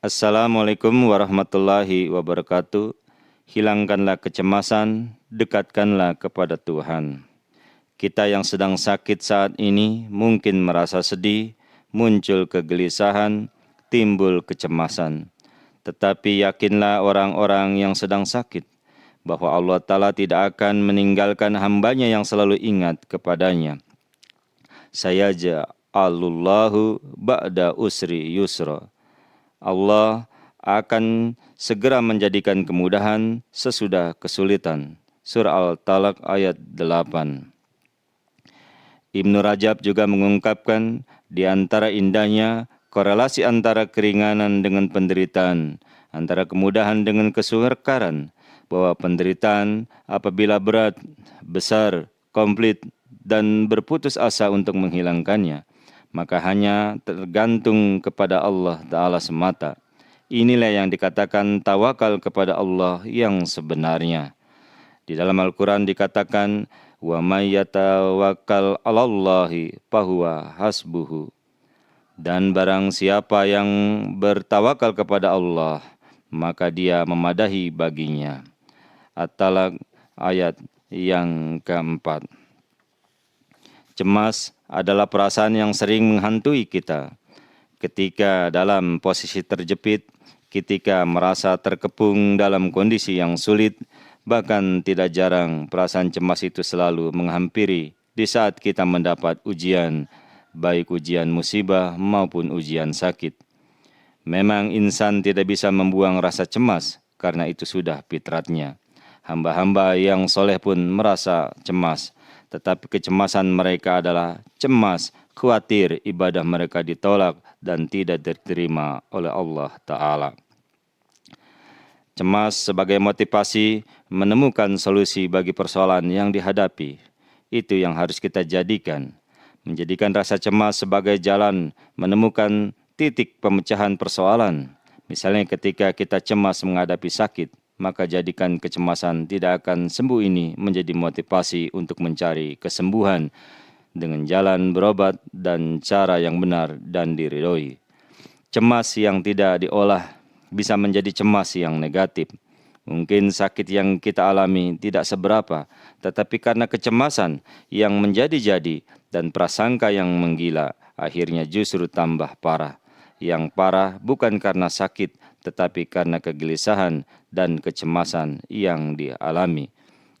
Assalamualaikum warahmatullahi wabarakatuh. Hilangkanlah kecemasan, dekatkanlah kepada Tuhan. Kita yang sedang sakit saat ini mungkin merasa sedih, muncul kegelisahan, timbul kecemasan. Tetapi yakinlah orang-orang yang sedang sakit, bahwa Allah Ta'ala tidak akan meninggalkan hambanya yang selalu ingat kepadanya. Sayaja'alullahu ba'da usri yusra. Allah akan segera menjadikan kemudahan sesudah kesulitan. Surah Al-Talaq ayat 8. Ibnu Rajab juga mengungkapkan di antara indahnya korelasi antara keringanan dengan penderitaan, antara kemudahan dengan kesukaran, bahwa penderitaan apabila berat, besar, komplit, dan berputus asa untuk menghilangkannya, maka hanya tergantung kepada Allah Ta'ala semata. Inilah yang dikatakan tawakal kepada Allah yang sebenarnya. Di dalam Al-Quran dikatakan, wa may yatawakkal 'alallahi fahuwa hasbuhu. Dan barang siapa yang bertawakal kepada Allah, maka dia memadahi baginya. At-Talaq ayat yang keempat. Cemas adalah perasaan yang sering menghantui kita. Ketika dalam posisi terjepit, ketika merasa terkepung dalam kondisi yang sulit, bahkan tidak jarang perasaan cemas itu selalu menghampiri di saat kita mendapat ujian, baik ujian musibah maupun ujian sakit. Memang insan tidak bisa membuang rasa cemas, karena itu sudah fitratnya. Hamba-hamba yang soleh pun merasa cemas, tetapi kecemasan mereka adalah cemas, khawatir ibadah mereka ditolak dan tidak diterima oleh Allah Ta'ala. Cemas sebagai motivasi menemukan solusi bagi persoalan yang dihadapi. Itu yang harus kita jadikan. Menjadikan rasa cemas sebagai jalan menemukan titik pemecahan persoalan. Misalnya ketika kita cemas menghadapi sakit, maka jadikan kecemasan tidak akan sembuh ini menjadi motivasi untuk mencari kesembuhan dengan jalan berobat dan cara yang benar dan diridhoi. Cemas yang tidak diolah bisa menjadi cemas yang negatif. Mungkin sakit yang kita alami tidak seberapa, tetapi karena kecemasan yang menjadi-jadi dan prasangka yang menggila, akhirnya justru tambah parah. Yang parah bukan karena sakit, tetapi karena kegelisahan dan kecemasan yang dialami.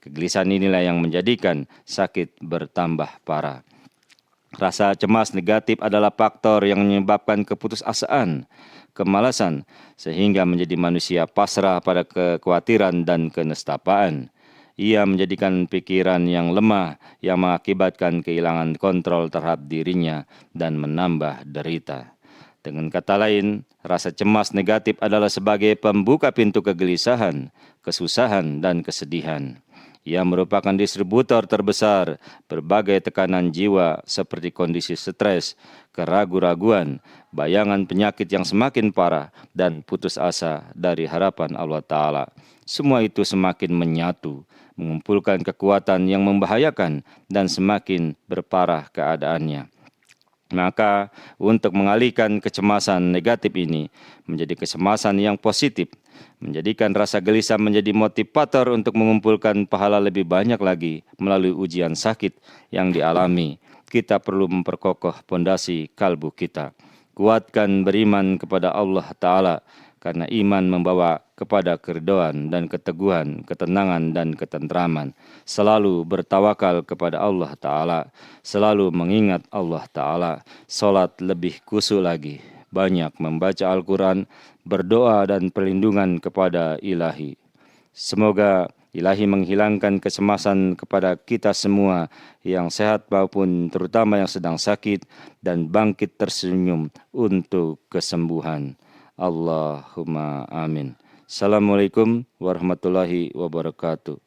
Kegelisahan inilah yang menjadikan sakit bertambah parah. Rasa cemas negatif adalah faktor yang menyebabkan keputusasaan, kemalasan, sehingga menjadi manusia pasrah pada kekhawatiran dan kenestapaan. Ia menjadikan pikiran yang lemah yang mengakibatkan kehilangan kontrol terhadap dirinya dan menambah derita. Dengan kata lain, rasa cemas negatif adalah sebagai pembuka pintu kegelisahan, kesusahan, dan kesedihan. Ia merupakan distributor terbesar berbagai tekanan jiwa seperti kondisi stres, keraguan-raguan, bayangan penyakit yang semakin parah, dan putus asa dari harapan Allah Ta'ala. Semua itu semakin menyatu, mengumpulkan kekuatan yang membahayakan dan semakin berparah keadaannya. Maka untuk mengalihkan kecemasan negatif ini menjadi kecemasan yang positif, menjadikan rasa gelisah menjadi motivator untuk mengumpulkan pahala lebih banyak lagi melalui ujian sakit yang dialami, kita perlu memperkokoh pondasi kalbu kita. Kuatkan beriman kepada Allah Ta'ala, karena iman membawa kepada keridhaan dan keteguhan, ketenangan dan ketentraman. Selalu bertawakal kepada Allah Ta'ala, selalu mengingat Allah Ta'ala, salat lebih khusyuk lagi, banyak membaca Al-Quran, berdoa dan perlindungan kepada Ilahi. Semoga Ilahi menghilangkan kecemasan kepada kita semua yang sehat maupun terutama yang sedang sakit, dan bangkit tersenyum untuk kesembuhan. Allahumma amin. Assalamualaikum warahmatullahi wabarakatuh.